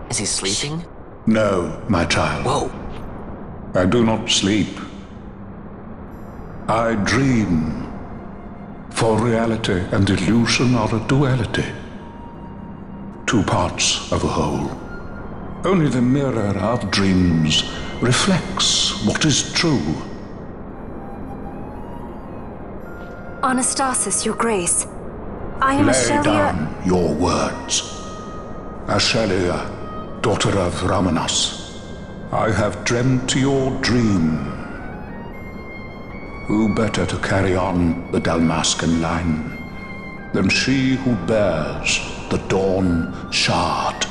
Is he sleeping? No, my child. Whoa. I do not sleep. I dream. For reality and illusion are a duality. Two parts of a whole. Only the mirror of dreams reflects what is true. Anastasis, Your Grace. I am Lay Ashelia. down your words. Ashelia, daughter of Ramanas, I have dreamt your dream. Who better to carry on the Dalmascan line than she who bears the Dawn Shard?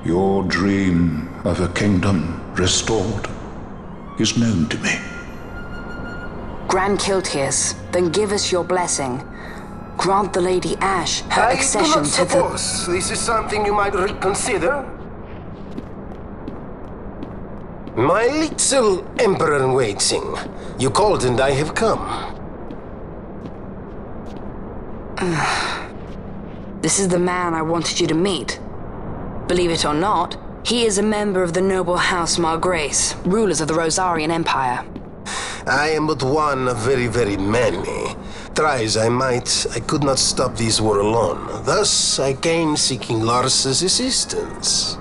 Your dream of a kingdom restored is known to me. Grand Kiltias, then give us your blessing. Grant the Lady Ash her accession to the... I do not suppose this is something you might reconsider. My little Emperor-in-waiting. You called and I have come. This is the man I wanted you to meet. Believe it or not, he is a member of the noble house Margrace, rulers of the Rosarian Empire. I am but one of very, very many. Try as I might, I could not stop this war alone. Thus, I came seeking Lars's assistance.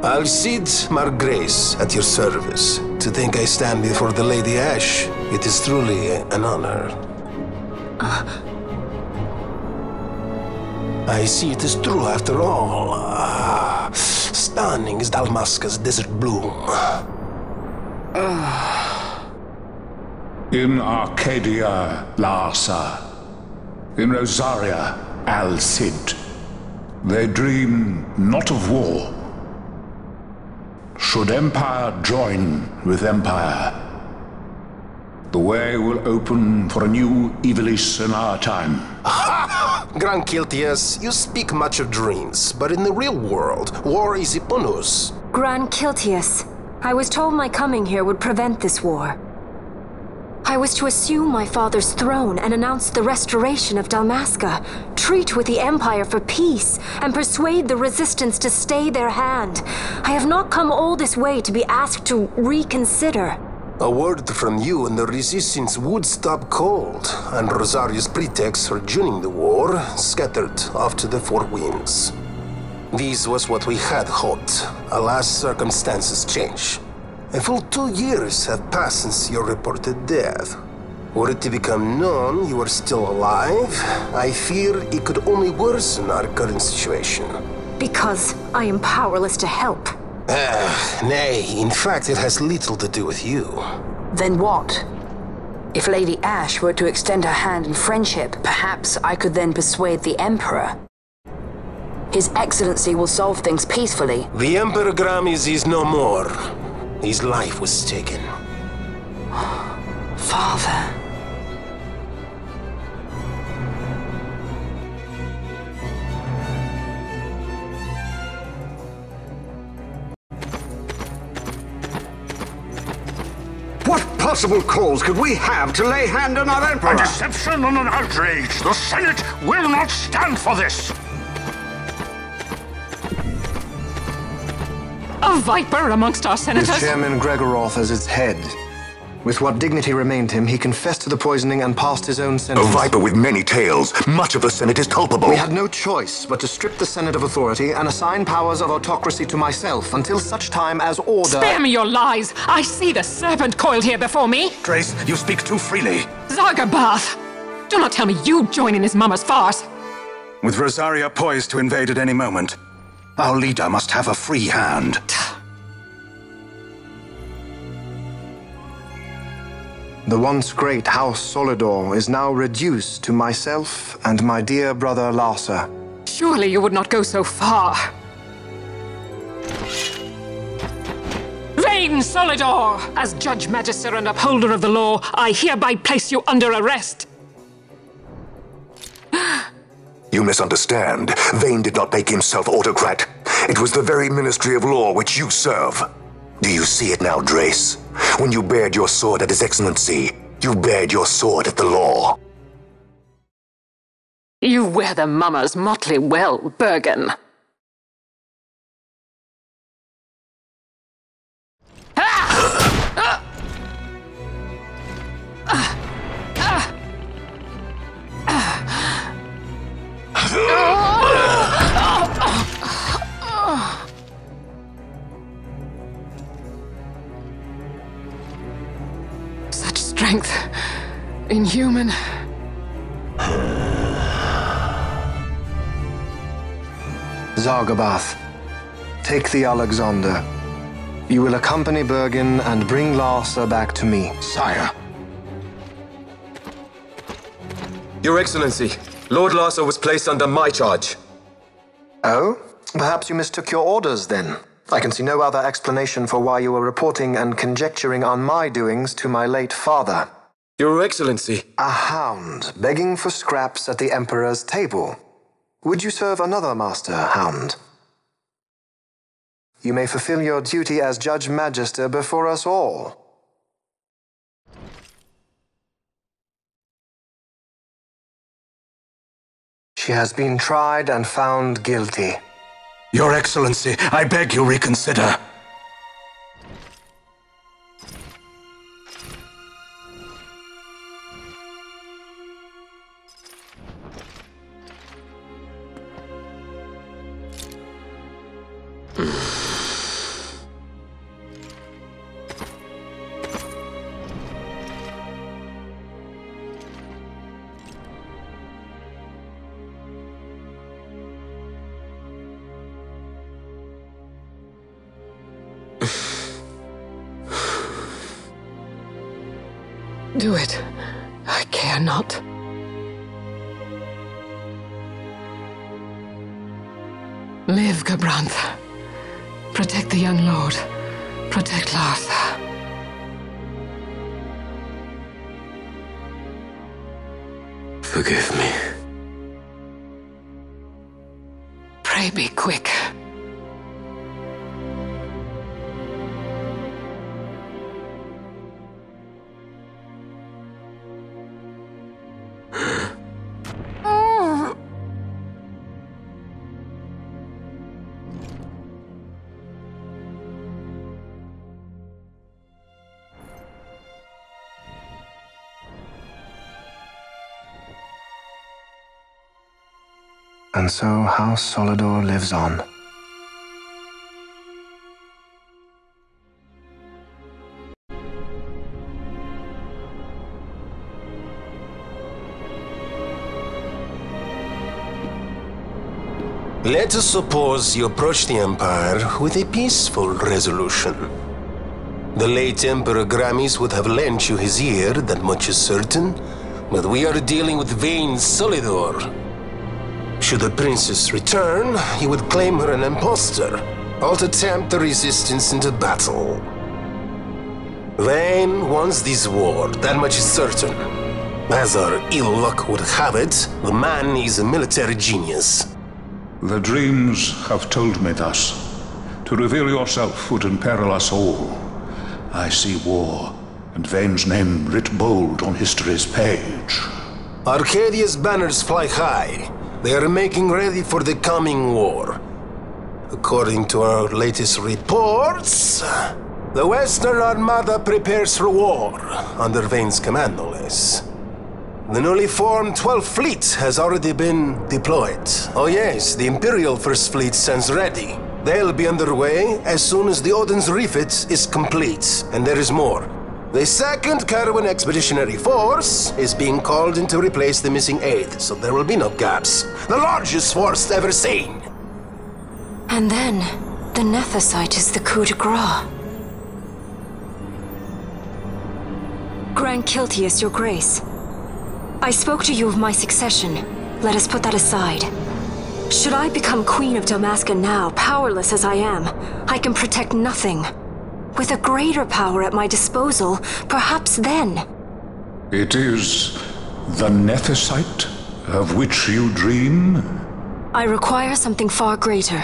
Alcide Margrace at your service. To think I stand before the Lady Ash, it is truly an honor. I see it is true after all. Stunning is Dalmasca's desert bloom. In Arcadia, Larsa. In Rosaria, Alcid. They dream not of war. Should empire join with empire, the way will open for a new Ivalice in our time. Grand Kiltias, you speak much of dreams, but in the real world, war is upon us. Grand Kiltias, I was told my coming here would prevent this war. I was to assume my father's throne and announce the restoration of Dalmasca, treat with the Empire for peace, and persuade the Resistance to stay their hand. I have not come all this way to be asked to reconsider. A word from you and the Resistance would stop cold, and Rosaria's pretext for joining the war scattered off to the four winds. This was what we had hoped. Alas, circumstances change. A full 2 years have passed since your reported death. Were it to become known you are still alive, I fear it could only worsen our current situation. Because I am powerless to help. Nay, in fact it has little to do with you. Then what? If Lady Ash were to extend her hand in friendship, perhaps I could then persuade the Emperor. His Excellency will solve things peacefully. The Emperor Gramis is no more. His life was taken. Father. What possible cause could we have to lay hand on our Emperor? A deception and an outrage! The Senate will not stand for this! A viper amongst our senators? With Chairman Gregoroth as its head. With what dignity remained him, he confessed to the poisoning and passed his own sentence. A viper with many tails. Much of the Senate is culpable. We had no choice but to strip the Senate of authority and assign powers of autocracy to myself until such time as order... Spare me your lies! I see the serpent coiled here before me! Drace, you speak too freely. Zargabath! Do not tell me you join in his mama's farce! With Rosaria poised to invade at any moment, our leader must have a free hand. The once great House Solidor is now reduced to myself and my dear brother Larsa. Surely you would not go so far. Vain Solidor! As Judge Magister and upholder of the law, I hereby place you under arrest. You misunderstand. Vane did not make himself autocrat. It was the very Ministry of Law which you serve. Do you see it now, Drace? When you bared your sword at His Excellency, you bared your sword at the law. You wear the mummer's motley well, Bergen. Such strength. Inhuman. Zargabath, take the Alexander. You will accompany Bergen and bring Larsa back to me. Sire. Your Excellency, Lord Larsa was placed under my charge. Oh? Perhaps you mistook your orders then. I can see no other explanation for why you were reporting and conjecturing on my doings to my late father. Your Excellency. A hound begging for scraps at the Emperor's table. Would you serve another master, Hound? You may fulfill your duty as Judge Magister before us all. She has been tried and found guilty. Your Excellency, I beg you reconsider. Do it. I care not. Live, Gabrantha. Protect the young lord. Protect Larsa. Forgive me. Pray be quick. And so House Solidor lives on. Let us suppose you approach the Empire with a peaceful resolution. The late Emperor Gramis would have lent you his ear, that much is certain, but we are dealing with vain Solidor. Should the princess return, he would claim her an impostor, or to tempt the resistance into battle. Vain wants this war, that much is certain. As our ill luck would have it, the man is a military genius. The dreams have told me thus. To reveal yourself would imperil us all. I see war, and Vane's name writ bold on history's page. Arcadia's banners fly high. They are making ready for the coming war. According to our latest reports, the Western Armada prepares for war, under Vane's command, no less. The newly formed 12th Fleet has already been deployed. Oh yes, the Imperial First Fleet stands ready. They'll be underway as soon as the Odin's refit is complete, and there is more. The 2nd Caravan Expeditionary Force is being called in to replace the missing 8th, so there will be no gaps. The largest force ever seen! And then, the Nethicite is the coup de grace. Grand Kiltius, your grace. I spoke to you of my succession. Let us put that aside. Should I become Queen of Dalmasca now, powerless as I am, I can protect nothing. With a greater power at my disposal, perhaps then. It is the Nethicite of which you dream? I require something far greater.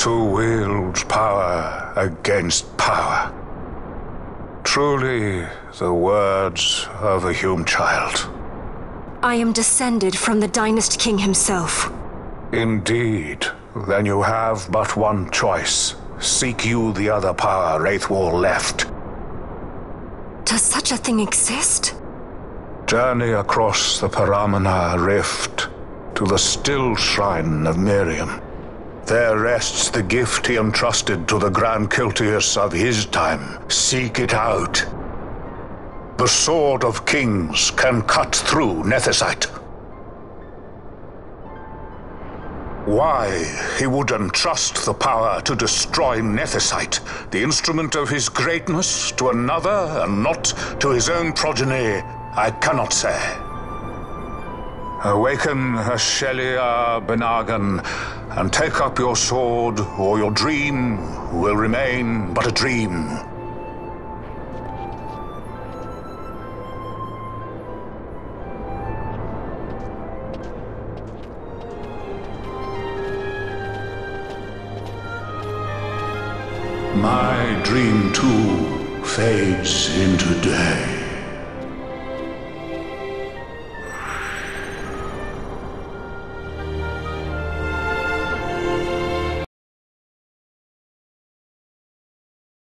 to wield power against power. Truly, the words of a human child. I am descended from the Dynast King himself. Indeed. Then you have but one choice. Seek you the other power Wraithwall left. Does such a thing exist? Journey across the Paramina rift to the Stilshrine of Miriam. There rests the gift he entrusted to the Grand Kiltius of his time. Seek it out. The Sword of Kings can cut through Nethicite. Why he would entrust the power to destroy Nethicite, the instrument of his greatness, to another and not to his own progeny, I cannot say. Awaken Ashelia Benagan, and take up your sword, or your dream will remain but a dream. My dream too fades into day.